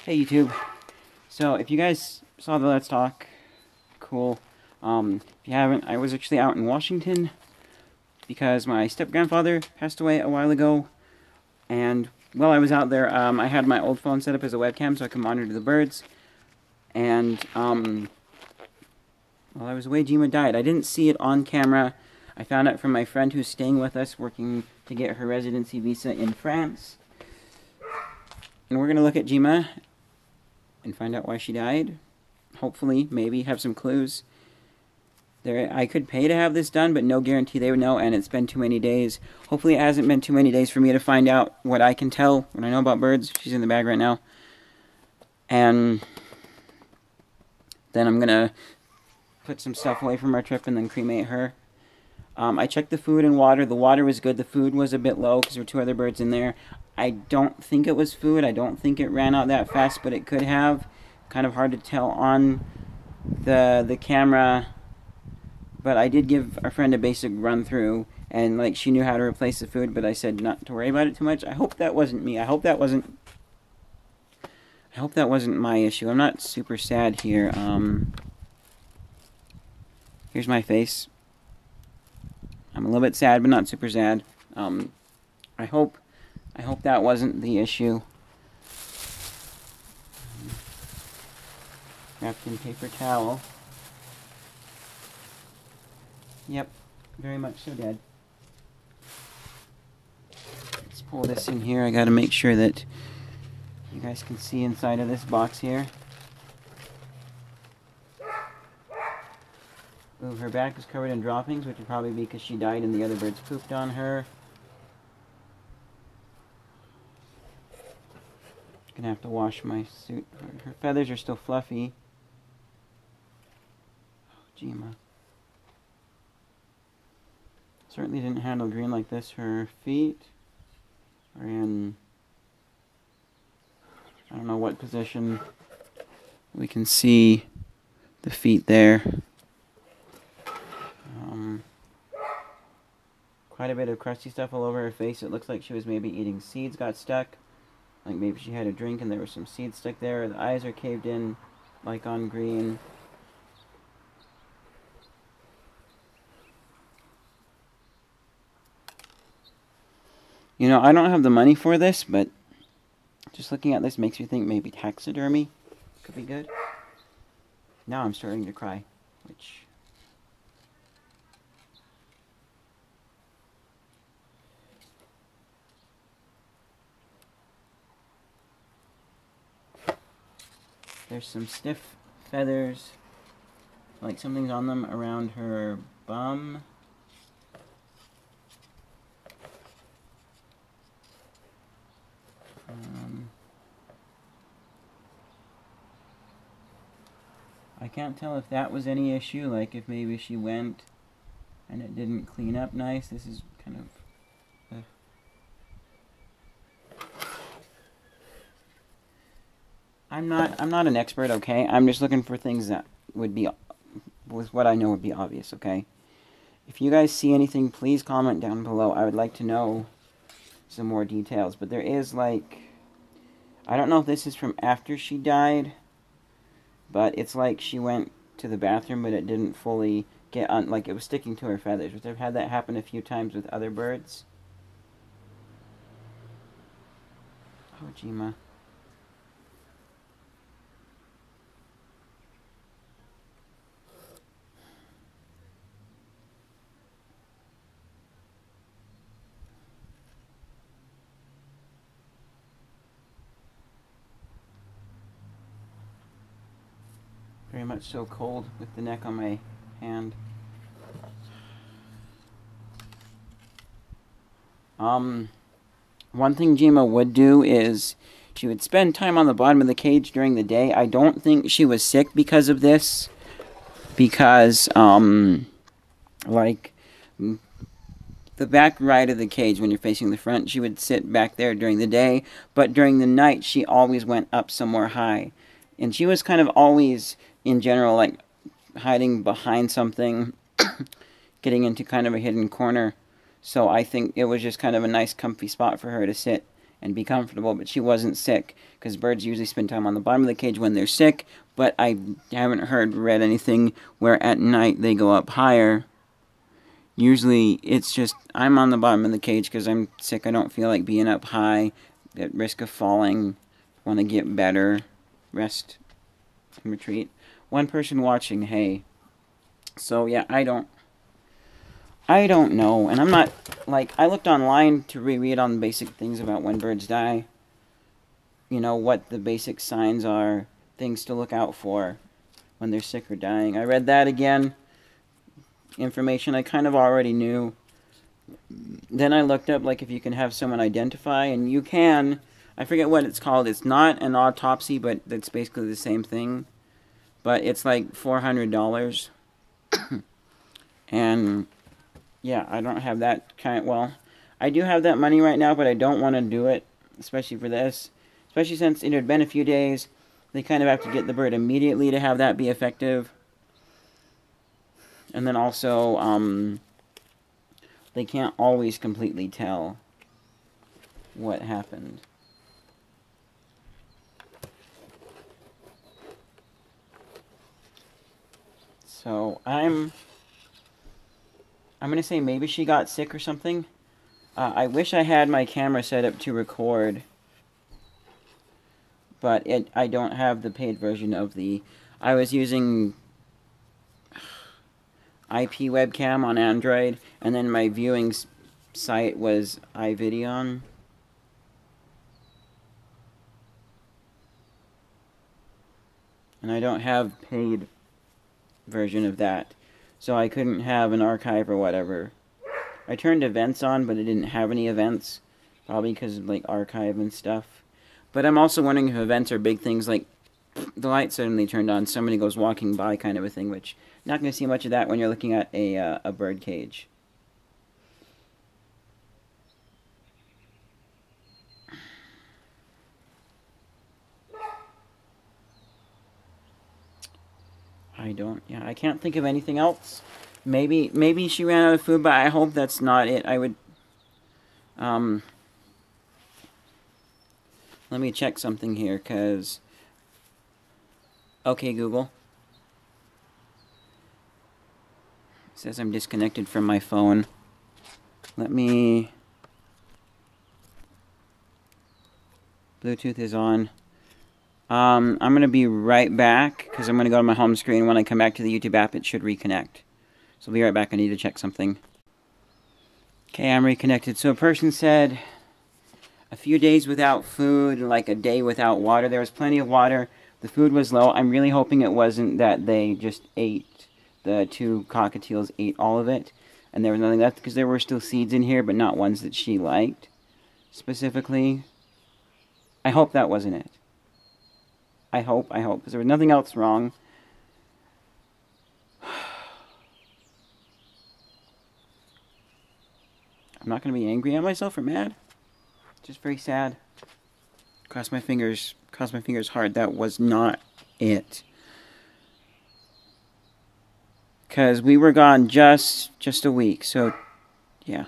Hey YouTube. So if you guys saw the Let's Talk, cool. If you haven't, I was actually out in Washington because my step-grandfather passed away a while ago. And while I was out there, I had my old phone set up as a webcam so I could monitor the birds. And while I was away, Jima died. I didn't see it on camera. I found out from my friend who's staying with us, working to get her residency visa in France. And we're going to look at Jima and find out why she died. Hopefully, maybe have some clues. I could pay to have this done, but no guarantee they would know, and it's been too many days. Hopefully it hasn't been too many days for me to find out what I can tell, what I know about birds. She's in the bag right now. And then I'm going to put some stuff away from our trip and then cremate her. I checked the food and water. The water was good. The food was a bit low because there were two other birds in there. I don't think it was food. I don't think it ran out that fast, but it could have. Kind of hard to tell on the camera. But I did give our friend a basic run through, and like she knew how to replace the food, but I said not to worry about it too much. I hope that wasn't me. I hope that wasn't my issue. I'm not super sad here. Here's my face. I'm a little bit sad, but not super sad. I hope that wasn't the issue. Wrapped in paper towel. Yep, very much so dead. Let's pull this in here. I gotta make sure that you guys can see inside of this box here. Ooh, her back is covered in droppings, which would probably be because she died and the other birds pooped on her. Gonna have to wash my suit. Her feathers are still fluffy. Oh, Jima. Certainly didn't handle green like this. Her feet are in, I don't know what position. We can see the feet there. Quite a bit of crusty stuff all over her face. It looks like she was maybe eating seeds, got stuck. Like maybe she had a drink and there was some seeds stuck there. The eyes are caved in, like on green. You know, I don't have the money for this, but just looking at this makes me think maybe taxidermy could be good. Now I'm starting to cry, which... There's some stiff feathers, like something's on them around her bum. I can't tell if that was any issue, like if maybe she went and it didn't clean up nice. This is kind of... I'm not an expert, okay? I'm just looking for things that would be, with what I know would be obvious, okay? If you guys see anything, please comment down below. I would like to know some more details. But there is, like... I don't know if this is from after she died, but it's like she went to the bathroom, but it didn't fully get on... Like, it was sticking to her feathers, which I've had that happen a few times with other birds. Oh, Jima. Very much so cold with the neck on my hand. One thing Jima would do is she would spend time on the bottom of the cage during the day. I don't think she was sick because of this. Because, like, the back right of the cage when you're facing the front, she would sit back there during the day. But during the night, she always went up somewhere high. And she was kind of always, in general, like, hiding behind something, getting into kind of a hidden corner. So I think it was just kind of a nice comfy spot for her to sit and be comfortable, but she wasn't sick, because birds usually spend time on the bottom of the cage when they're sick, but I haven't read anything where at night they go up higher. Usually it's just, I'm on the bottom of the cage because I'm sick, I don't feel like being up high, at risk of falling, want to get better, rest, and retreat. One person watching, hey. So yeah, I don't know, and I'm not, like, I looked online to reread on basic things about when birds die. You know, what the basic signs are, things to look out for when they're sick or dying. I read that again, information I kind of already knew. Then I looked up, like, if you can have someone identify, and you can. I forget what it's called. It's not an autopsy, but it's basically the same thing. But it's like $400. And yeah, I don't have that kind. Well, I do have that money right now, but I don't want to do it, especially for this. Especially since it had been a few days. They kind of have to get the bird immediately to have that be effective. And then also, they can't always completely tell what happened. So I'm going to say maybe she got sick or something. I wish I had my camera set up to record, but I don't have the paid version of the... I was using IP webcam on Android, and then my viewing site was iVideon. And I don't have paid version of that, so I couldn't have an archive or whatever. I turned events on, but it didn't have any events, probably because of, like, archive and stuff. But I'm also wondering if events are big things like the light suddenly turned on, somebody goes walking by kind of a thing, which you're not going to see much of that when you're looking at a bird cage. I can't think of anything else. Maybe she ran out of food, but I hope that's not it. I would, let me check something here, because, okay, Google. It says I'm disconnected from my phone. Let me, Bluetooth is on. I'm going to be right back, because I'm going to go to my home screen. When I come back to the YouTube app, it should reconnect. So I'll be right back. I need to check something. Okay, I'm reconnected. So a person said a few days without food, like a day without water. There was plenty of water. The food was low. I'm really hoping it wasn't that they just ate, the two cockatiels ate all of it, and there was nothing left, because there were still seeds in here, but not ones that she liked specifically. I hope that wasn't it. I hope, because there was nothing else wrong. I'm not going to be angry at myself or mad. Just very sad. Cross my fingers hard. That was not it. Because we were gone just a week. So, yeah.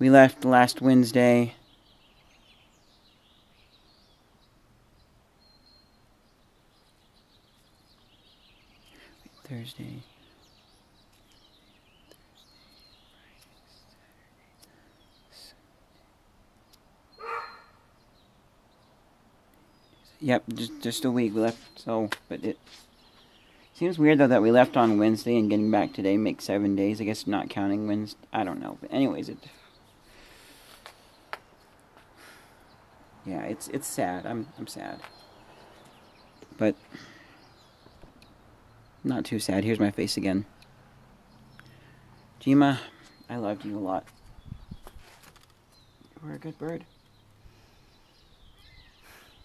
We left last Wednesday. Thursday. Yep, just a week we left. So, but it seems weird though that we left on Wednesday and getting back today makes 7 days. I guess not counting Wednesday. I don't know. But anyways, yeah, it's sad. I'm sad, but not too sad. Here's my face again. Jima, I loved you a lot. You were a good bird.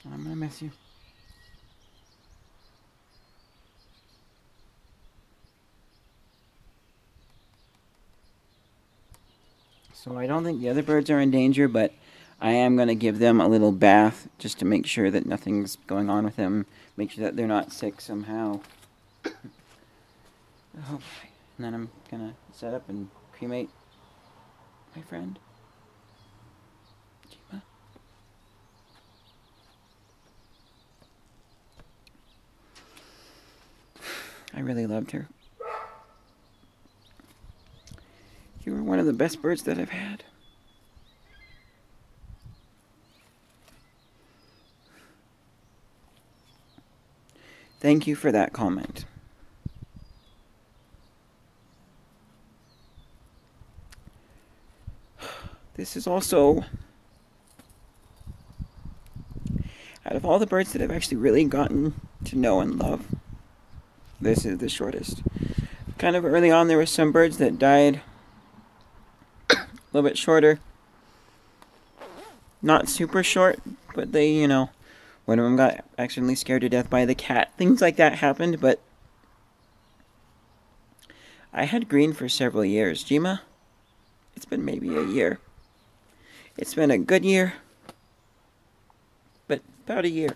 I'm gonna miss you. So I don't think the other birds are in danger, but I am gonna give them a little bath just to make sure that nothing's going on with them. Make sure that they're not sick somehow. Oh boy. And then I'm gonna set up and cremate my friend. Jima. I really loved her. You were one of the best birds that I've had. Thank you for that comment. This is also, out of all the birds that I've actually really gotten to know and love, this is the shortest. Kind of early on, there were some birds that died a little bit shorter. Not super short, but they, you know, one of them got accidentally scared to death by the cat. Things like that happened, but I had green for several years. Jima, it's been maybe a year. It's been a good year, but about a year.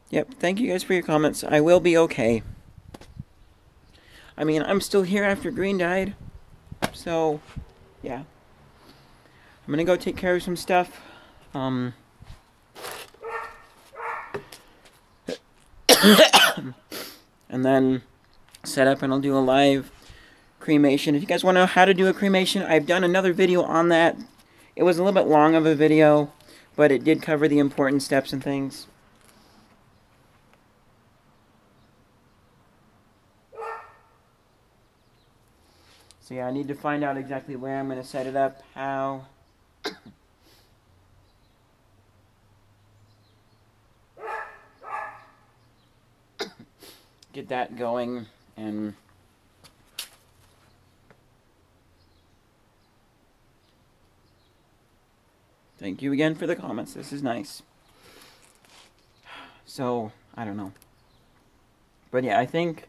Yep, thank you guys for your comments. I will be okay. I mean, I'm still here after Green died. So, yeah. I'm gonna go take care of some stuff. And then set up and I'll do a live cremation. If you guys want to know how to do a cremation, I've done another video on that. It was a little bit long of a video, but it did cover the important steps and things. So yeah, I need to find out exactly where I'm going to set it up, how. Get that going, and thank you again for the comments. This is nice. So, I don't know. But yeah, I think,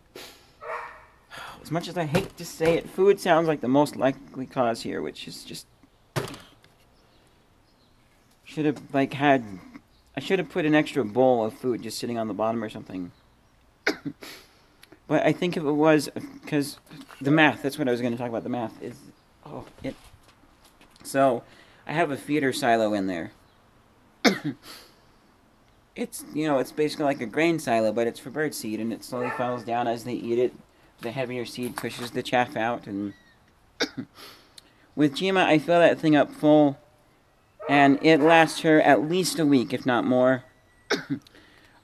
as much as I hate to say it, food sounds like the most likely cause here, which is just, should have like had, I should have put an extra bowl of food just sitting on the bottom or something. But I think if it was, because the math, that's what I was going to talk about, the math is, so I have a feeder silo in there. It's, you know, it's basically like a grain silo, but it's for bird seed, and it slowly falls down as they eat it. The heavier seed pushes the chaff out, and with Jima, I fill that thing up full, and it lasts her at least a week, if not more.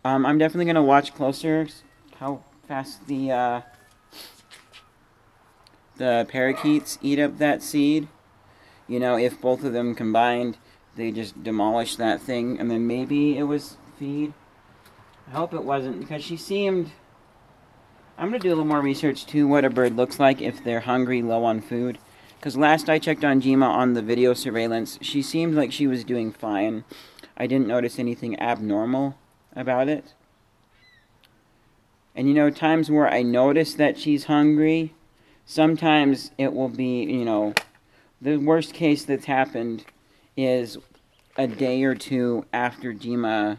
I'm definitely going to watch closer how fast the parakeets eat up that seed. You know, if both of them combined, they just demolish that thing, and then maybe it was feed. I hope it wasn't, because she seemed... I'm going to do a little more research, too, what a bird looks like if they're hungry, low on food. Because last I checked on Jima on the video surveillance, she seemed like she was doing fine. I didn't notice anything abnormal about it. And, you know, times where I notice that she's hungry, sometimes it will be, you know, the worst case that's happened is a day or two after Jima,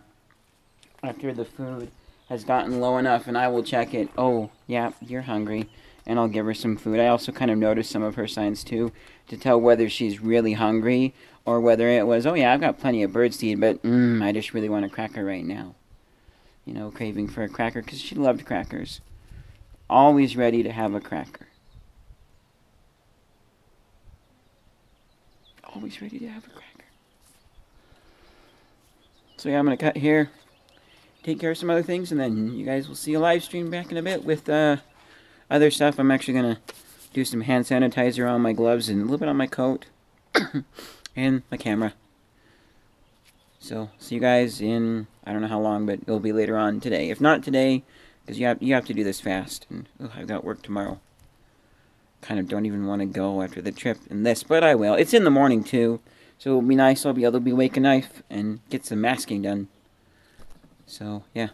after the food has gotten low enough, and I will check it. Oh, yeah, you're hungry, and I'll give her some food. I also kind of noticed some of her signs, too, to tell whether she's really hungry or whether it was, oh, yeah, I've got plenty of birdseed, but I just really want a cracker right now. You know, craving for a cracker, because she loved crackers. Always ready to have a cracker. Always ready to have a cracker. So yeah, I'm going to cut here, take care of some other things, and then you guys will see a live stream back in a bit with other stuff. I'm actually going to do some hand sanitizer on my gloves and a little bit on my coat and my camera. So, see you guys in, I don't know how long, but it'll be later on today. If not today, because you have to do this fast, and I've got work tomorrow. Kind of don't even want to go after the trip and this, but I will. It's in the morning, too, so it'll be nice. I'll be able to be awake enough and get some masking done. So, yeah.